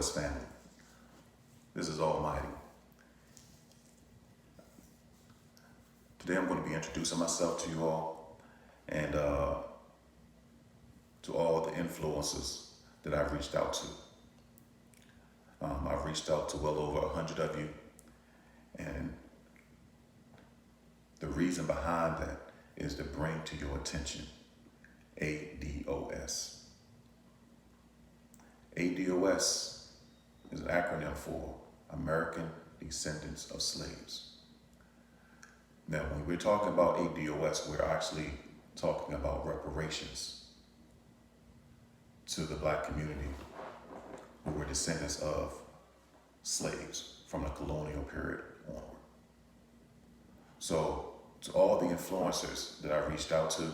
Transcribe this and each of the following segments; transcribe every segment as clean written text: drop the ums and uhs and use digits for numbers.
ADOS family. This is Almighty. Today I'm going to be introducing myself to you all and to all the influencers that I've reached out to. I've reached out to well over 100 of you, and the reason behind that is to bring to your attention ADOS. ADOS is an acronym for American Descendants of Slaves. Now, when we're talking about ADOS, we're actually talking about reparations to the black community who were descendants of slaves from the colonial period onward. So, to all the influencers that I reached out to,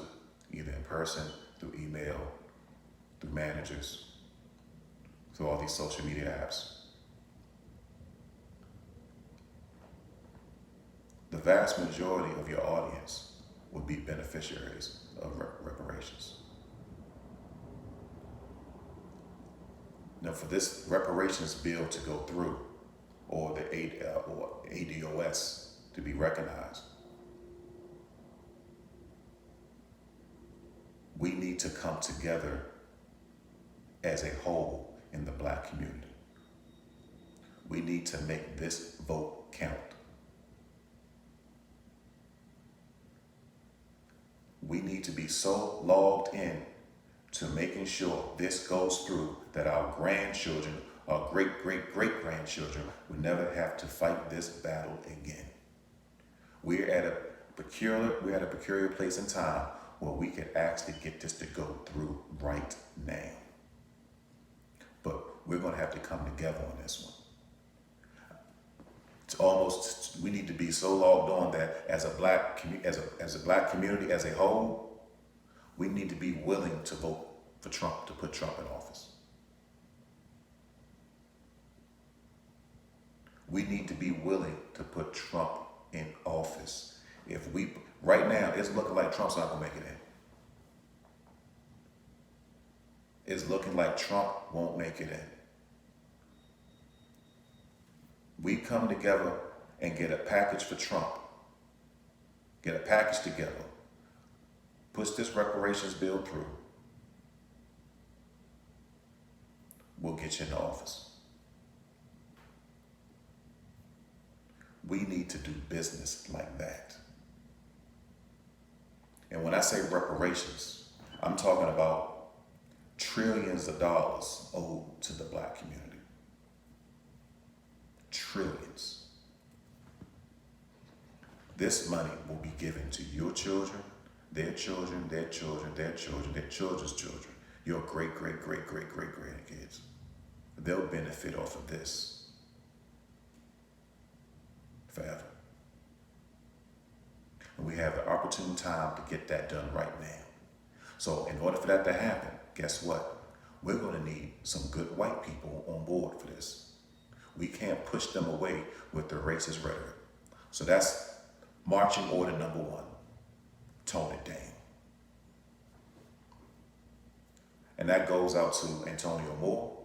either in person, through email, through managers, through all these social media apps, the vast majority of your audience would be beneficiaries of reparations. Now, for this reparations bill to go through, or the ADOS to be recognized, we need to come together as a whole in the black community. We need to make this vote count. We need to be so logged in to making sure this goes through that our grandchildren, our great-great-great-grandchildren will never have to fight this battle again. We're at a peculiar place in time where we can actually get this to go through right now. But we're going to have to come together on this one. We need to be so logged on that as a black community as a whole, we need to be willing to vote for Trump, to put Trump in office. We need to be willing to put Trump in office. Right now, it's looking like Trump's not gonna make it in. It's looking like Trump won't make it in. We come together and get a package for Trump. Get a package together. Push this reparations bill through. We'll get you in the office. We need to do business like that. And when I say reparations, I'm talking about trillions of dollars owed to the black community. Trillions. This money will be given to your children, their children, their children, their children, their children's children, your great-great-great-great-great-grandkids. They'll benefit off of this forever. And we have the opportune time to get that done right now. So in order for that to happen, guess what? We're going to need some good white people on board for this. We can't push them away with their racist rhetoric. So that's marching order number one. Tone it down. And that goes out to Antonio Moore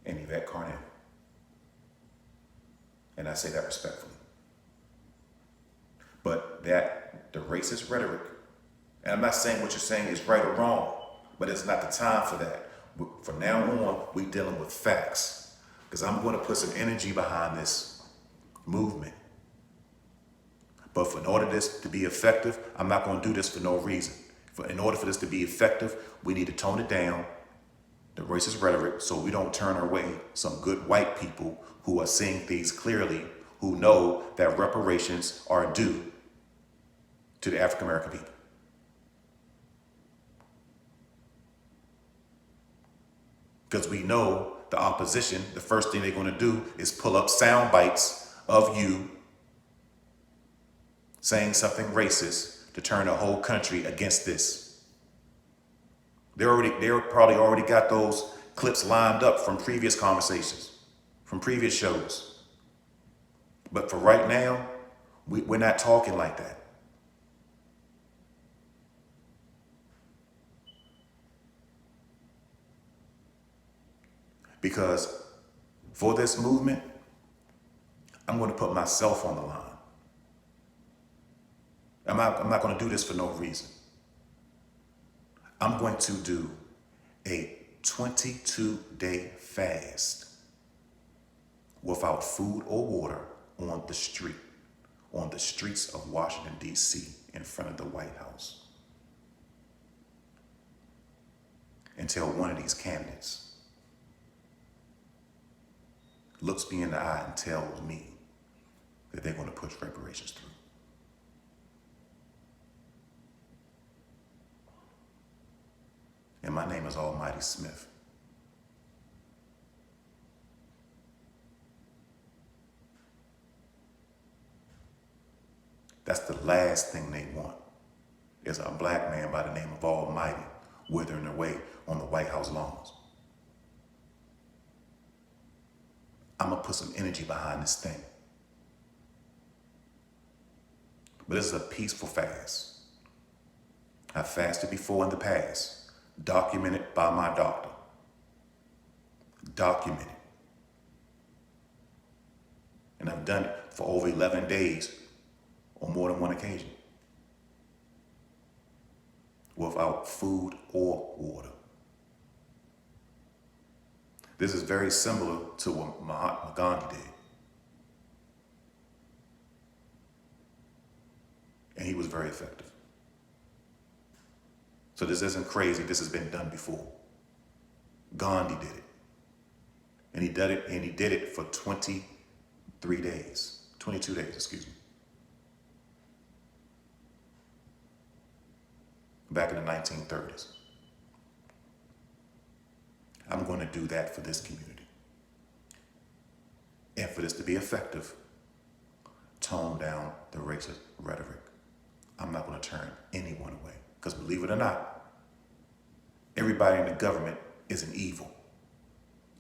and Yvette Carnell. And I say that respectfully. But the racist rhetoric, and I'm not saying what you're saying is right or wrong, but it's not the time for that. From now on, we're dealing with facts. Because I'm going to put some energy behind this movement. But in order for this to be effective, I'm not going to do this for no reason. In order for this to be effective, we need to tone it down, the racist rhetoric, so we don't turn away some good white people who are seeing things clearly, who know that reparations are due to the African American people. Because we know the opposition, the first thing they're going to do is pull up sound bites of you saying something racist to turn the whole country against this. They probably already got those clips lined up from previous conversations, from previous shows. But for right now, we're not talking like that. Because For this movement, I'm going to put myself on the line. I'm not going to do this for no reason. I'm going to do a 22-day fast without food or water on the streets of Washington, D.C., in front of the White House, until one of these candidates looks me in the eye and tells me that they're going to push reparations through. And my name is Almighty Smith. That's the last thing they want, is a black man by the name of Almighty withering away on the White House lawns. I'm going to put some energy behind this thing. But this is a peaceful fast. I've fasted before in the past, documented by my doctor. Documented. And I've done it for over 11 days on more than one occasion, without food or water. This is very similar to what Mahatma Gandhi did. And he was very effective. So this isn't crazy. This has been done before. Gandhi did it. And he did it for 22 days, excuse me. Back in the 1930s. I'm going to do that for this community. And for this to be effective, tone down the racist rhetoric. I'm not going to turn anyone away. Because believe it or not, everybody in the government is an evil.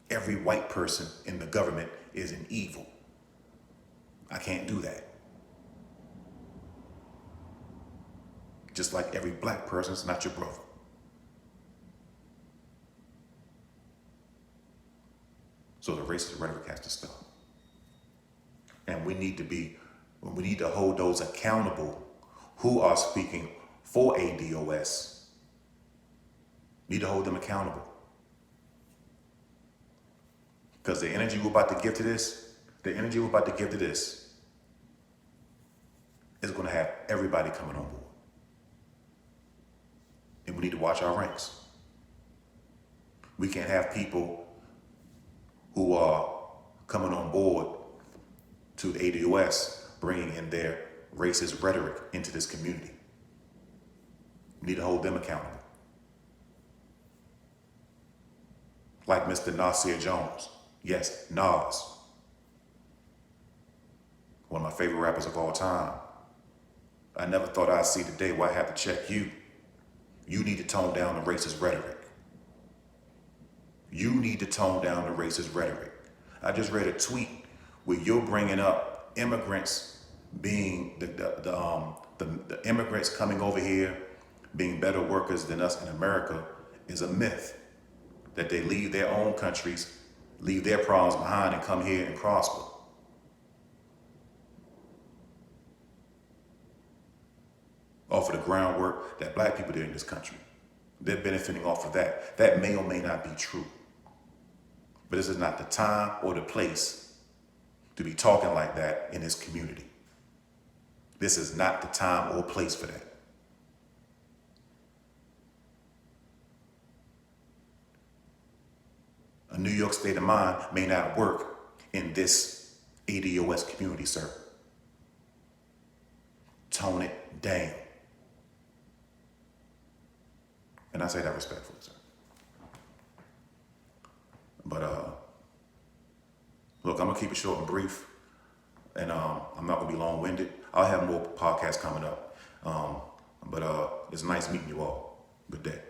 Every white person in the government is an evil. I can't do that. Just like every black person is not your brother. So the racist rhetoric has to stop. And we need to hold those accountable who are speaking for ADOS. We need to hold them accountable. Because the energy we're about to give to this, is going to have everybody coming on board. And we need to watch our ranks. We can't have people who are coming on board to ADOS bringing in their racist rhetoric into this community. We need to hold them accountable. Like Mr. Nasir Jones. Yes, Nas. One of my favorite rappers of all time. I never thought I'd see the day where I have to check you. You need to tone down the racist rhetoric. You need to tone down the racist rhetoric. I just read a tweet where you're bringing up immigrants being the immigrants coming over here being better workers than us in America is a myth. That they leave their own countries, leave their problems behind and come here and prosper. Off of the groundwork that black people did in this country. They're benefiting off of that. That may or may not be true. But this is not the time or the place to be talking like that in this community. This is not the time or place for that. A New York state of mind may not work in this ADOS community, sir. Tone it down. And I say that respectfully, sir. But look, I'm gonna keep it short and brief, and I'm not gonna be long-winded. I'll have more podcasts coming up. But it's nice meeting you all. Good day.